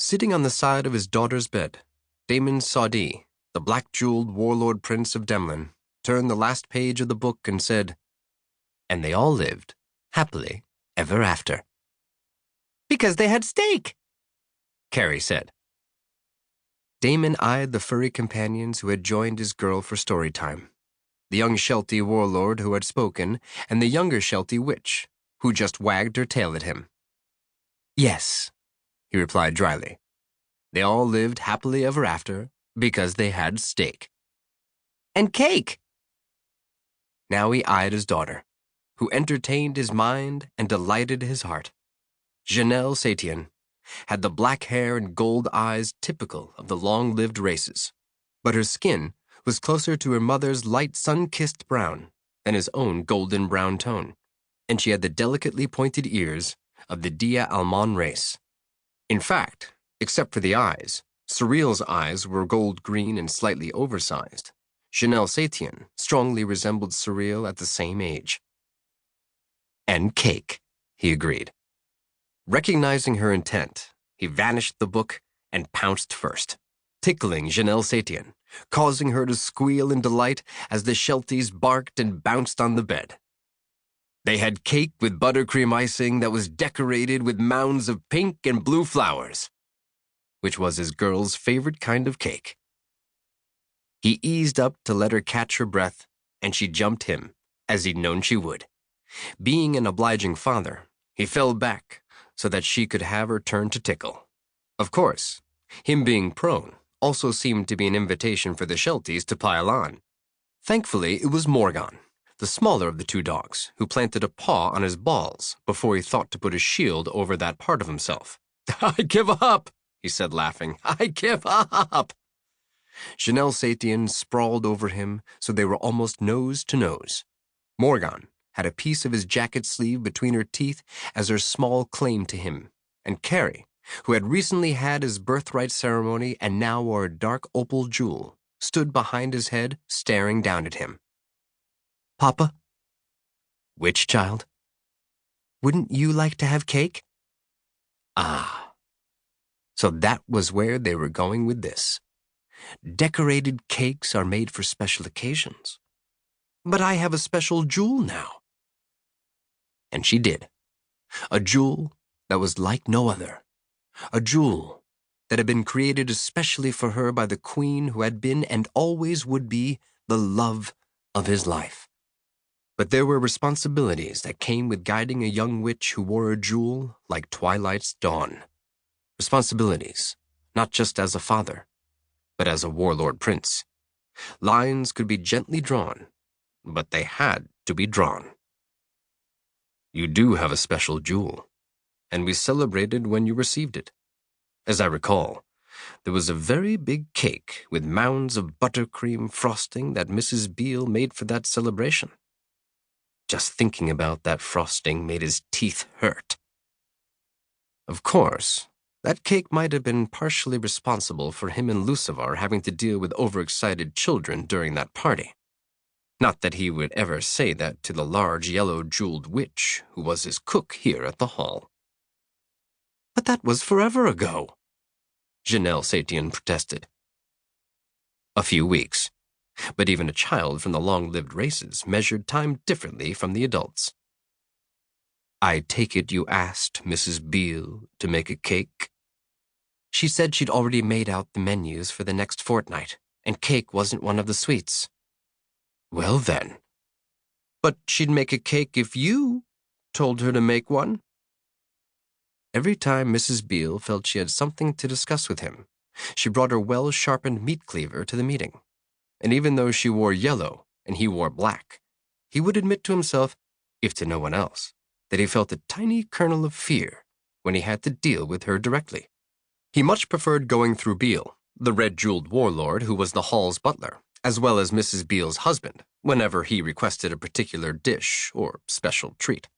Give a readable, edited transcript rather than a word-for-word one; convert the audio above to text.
Sitting on the side of his daughter's bed, Damon Saudi, the black-jeweled warlord prince of Demlin, turned the last page of the book and said, "And they all lived, happily, ever after." "Because they had steak," Carrie said. Damon eyed the furry companions who had joined his girl for story time, the young Sheltie warlord who had spoken, and the younger Sheltie witch, who just wagged her tail at him. "Yes," he replied dryly. "They all lived happily ever after because they had steak." "And cake." Now he eyed his daughter, who entertained his mind and delighted his heart. Janelle Satien had the black hair and gold eyes typical of the long-lived races, but her skin was closer to her mother's light sun-kissed brown than his own golden brown tone, and she had the delicately pointed ears of the Dia Almon race. In fact, except for the eyes, Surreal's eyes were gold-green and slightly oversized. Janelle Satien strongly resembled Surreal at the same age. "And cake," he agreed. Recognizing her intent, he vanished the book and pounced first, tickling Janelle Satien, causing her to squeal in delight as the Shelties barked and bounced on the bed. They had cake with buttercream icing that was decorated with mounds of pink and blue flowers, which was his girl's favorite kind of cake. He eased up to let her catch her breath, and she jumped him, as he'd known she would. Being an obliging father, he fell back so that she could have her turn to tickle. Of course, him being prone also seemed to be an invitation for the Shelties to pile on. Thankfully, it was Morgan, the smaller of the two dogs, who planted a paw on his balls before he thought to put a shield over that part of himself. "I give up," he said, laughing. "I give up." Janelle Satien sprawled over him so they were almost nose to nose. Morgan had a piece of his jacket sleeve between her teeth as her small claim to him, and Carrie, who had recently had his birthright ceremony and now wore a dark opal jewel, stood behind his head staring down at him. "Papa?" "Which child?" "Wouldn't you like to have cake?" Ah, so that was where they were going with this. Decorated cakes are made for special occasions. "But I have a special jewel now." And she did. A jewel that was like no other. A jewel that had been created especially for her by the queen who had been and always would be the love of his life. But there were responsibilities that came with guiding a young witch who wore a jewel like twilight's dawn. Responsibilities, not just as a father, but as a warlord prince. Lines could be gently drawn, but they had to be drawn. "You do have a special jewel, and we celebrated when you received it. As I recall, there was a very big cake with mounds of buttercream frosting that Mrs. Beale made for that celebration." Just thinking about that frosting made his teeth hurt. Of course, that cake might have been partially responsible for him and Lucivar having to deal with overexcited children during that party. Not that he would ever say that to the large yellow jeweled witch who was his cook here at the hall. "But that was forever ago," Janelle Satien protested. "A few weeks, but even a child from the long-lived races measured time differently from the adults." "I take it you asked Mrs. Beale to make a cake?" "She said she'd already made out the menus for the next fortnight, and cake wasn't one of the sweets." "Well then." "But she'd make a cake if you told her to make one." Every time Mrs. Beale felt she had something to discuss with him, she brought her well-sharpened meat cleaver to the meeting. And even though she wore yellow and he wore black, he would admit to himself, if to no one else, that he felt a tiny kernel of fear when he had to deal with her directly. He much preferred going through Beale, the red-jeweled warlord who was the hall's butler, as well as Mrs. Beale's husband, whenever he requested a particular dish or special treat.